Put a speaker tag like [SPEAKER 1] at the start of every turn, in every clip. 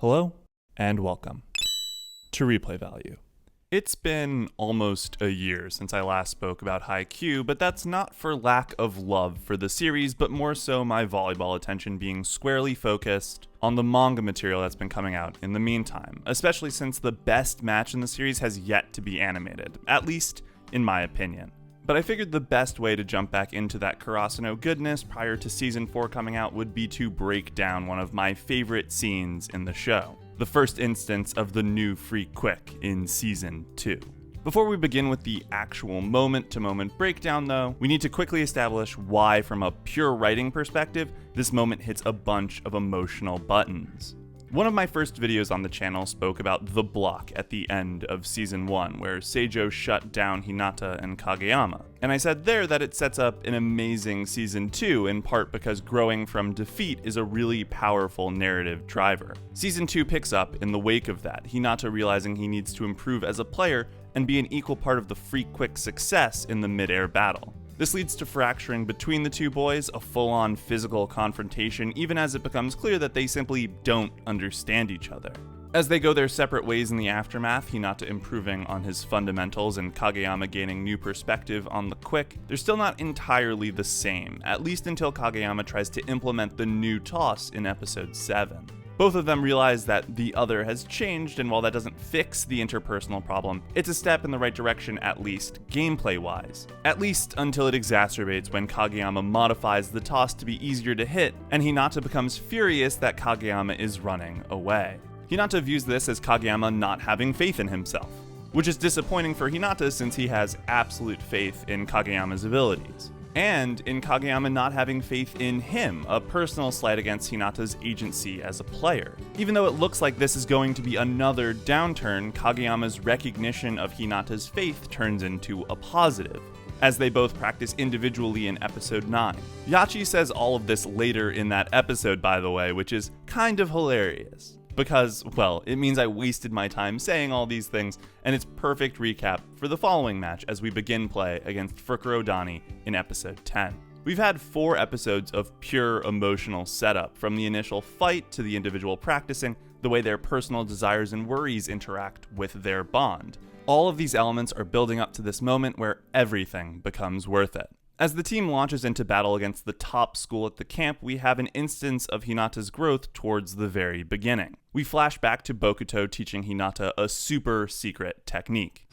[SPEAKER 1] Hello, and welcome to Replay Value. It's been almost a year since I last spoke about Haikyuu, but that's not for lack of love for the series, but more so my volleyball attention being squarely focused on the manga material that's been coming out in the meantime, especially since the best match in the series has yet to be animated, at least in my opinion. But I figured the best way to jump back into that Karasuno goodness prior to Season 4 coming out would be to break down one of my favorite scenes in the show, the first instance of the new Free Quick in Season 2. Before we begin with the actual moment-to-moment breakdown though, we need to quickly establish why, from a pure writing perspective, this moment hits a bunch of emotional buttons. One of my first videos on the channel spoke about the block at the end of Season 1, where Seijo shut down Hinata and Kageyama. And I said there that it sets up an amazing Season 2, in part because growing from defeat is a really powerful narrative driver. Season 2 picks up in the wake of that, Hinata realizing he needs to improve as a player and be an equal part of the Free Quick success in the mid-air battle. This leads to fracturing between the two boys, a full-on physical confrontation, even as it becomes clear that they simply don't understand each other. As they go their separate ways in the aftermath, Hinata improving on his fundamentals and Kageyama gaining new perspective on the quick, they're still not entirely the same, at least until Kageyama tries to implement the new toss in episode 7. Both of them realize that the other has changed, and while that doesn't fix the interpersonal problem, it's a step in the right direction, at least gameplay-wise. At least until it exacerbates when Kageyama modifies the toss to be easier to hit, and Hinata becomes furious that Kageyama is running away. Hinata views this as Kageyama not having faith in himself, which is disappointing for Hinata since he has absolute faith in Kageyama's abilities. And in Kageyama not having faith in him, a personal slight against Hinata's agency as a player. Even though it looks like this is going to be another downturn, Kageyama's recognition of Hinata's faith turns into a positive, as they both practice individually in episode 9. Yachi says all of this later in that episode, by the way, which is kind of hilarious. Because, well, it means I wasted my time saying all these things, and it's perfect recap for the following match as we begin play against Fukuro Dani in episode 10. We've had 4 episodes of pure emotional setup, from the initial fight to the individual practicing, the way their personal desires and worries interact with their bond. All of these elements are building up to this moment where everything becomes worth it. As the team launches into battle against the top school at the camp, we have an instance of Hinata's growth towards the very beginning. We flash back to Bokuto teaching Hinata a super secret technique.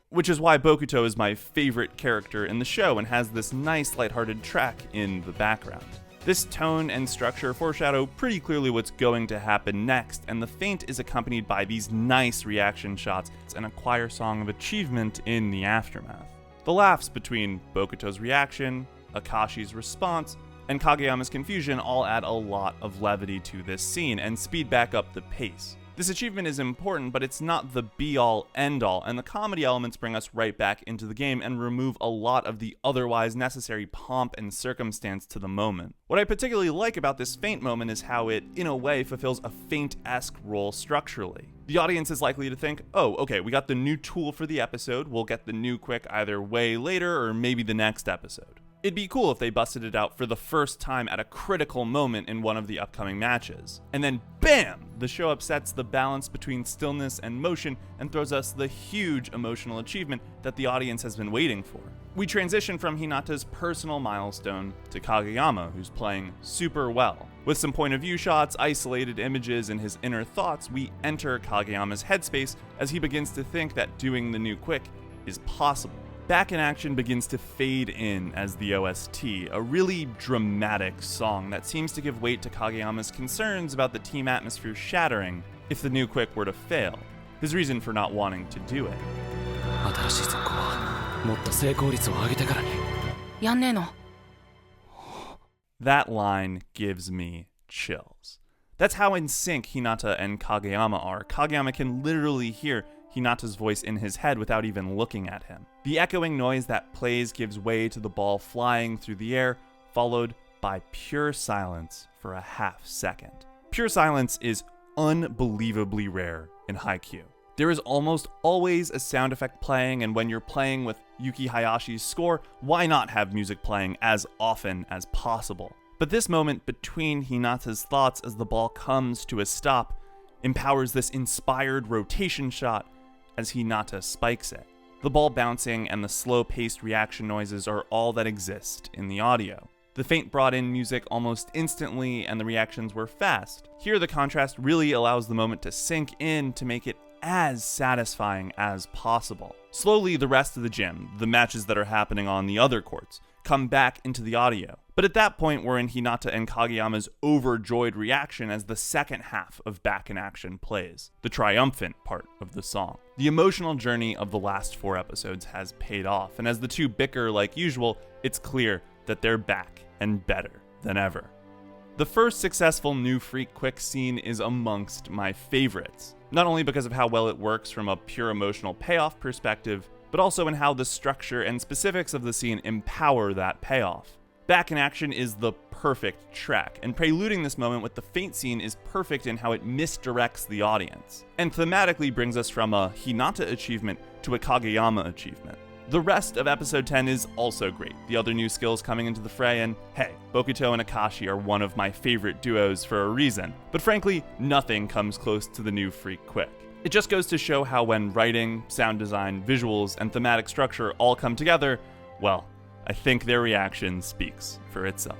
[SPEAKER 1] Which is why Bokuto is my favorite character in the show and has this nice lighthearted track in the background. This tone and structure foreshadow pretty clearly what's going to happen next, and the feint is accompanied by these nice reaction shots and a choir song of achievement in the aftermath. The laughs between Bokuto's reaction, Akashi's response, and Kageyama's confusion all add a lot of levity to this scene and speed back up the pace. This achievement is important, but it's not the be-all, end-all, and the comedy elements bring us right back into the game and remove a lot of the otherwise necessary pomp and circumstance to the moment. What I particularly like about this feint moment is how it, in a way, fulfills a feint-esque role structurally. The audience is likely to think, oh, okay, we got the new tool for the episode, we'll get the new quick either way later or maybe the next episode. It'd be cool if they busted it out for the first time at a critical moment in one of the upcoming matches. And then BAM! The show upsets the balance between stillness and motion and throws us the huge emotional achievement that the audience has been waiting for. We transition from Hinata's personal milestone to Kageyama, who's playing super well. With some point of view shots, isolated images, and his inner thoughts, we enter Kageyama's headspace as he begins to think that doing the new quick is possible. Back in Action begins to fade in as the OST, a really dramatic song that seems to give weight to Kageyama's concerns about the team atmosphere shattering if the new quick were to fail, his reason for not wanting to do it. That line gives me chills. That's how in sync Hinata and Kageyama are. Kageyama can literally hear Hinata's voice in his head without even looking at him. The echoing noise that plays gives way to the ball flying through the air, followed by pure silence for a half second. Pure silence is unbelievably rare in Haikyuu. There is almost always a sound effect playing, and when you're playing with Yuki Hayashi's score, why not have music playing as often as possible? But this moment between Hinata's thoughts as the ball comes to a stop empowers this inspired rotation shot as Hinata spikes it. The ball bouncing and the slow-paced reaction noises are all that exist in the audio. The feint brought in music almost instantly and the reactions were fast. Here the contrast really allows the moment to sink in to make it as satisfying as possible. Slowly, the rest of the gym, the matches that are happening on the other courts, come back into the audio. But at that point, we're in Hinata and Kageyama's overjoyed reaction as the second half of Back in Action plays, the triumphant part of the song. The emotional journey of the last 4 episodes has paid off, and as the two bicker like usual, it's clear that they're back and better than ever. The first successful new Freak Quick scene is amongst my favorites, not only because of how well it works from a pure emotional payoff perspective, but also in how the structure and specifics of the scene empower that payoff. Back in Action is the perfect track, and preluding this moment with the feint scene is perfect in how it misdirects the audience, and thematically brings us from a Hinata achievement to a Kageyama achievement. The rest of episode 10 is also great, the other new skills coming into the fray, and hey, Bokuto and Akashi are one of my favorite duos for a reason, but frankly, nothing comes close to the new Freak Quick. It just goes to show how when writing, sound design, visuals, and thematic structure all come together, well, I think their reaction speaks for itself.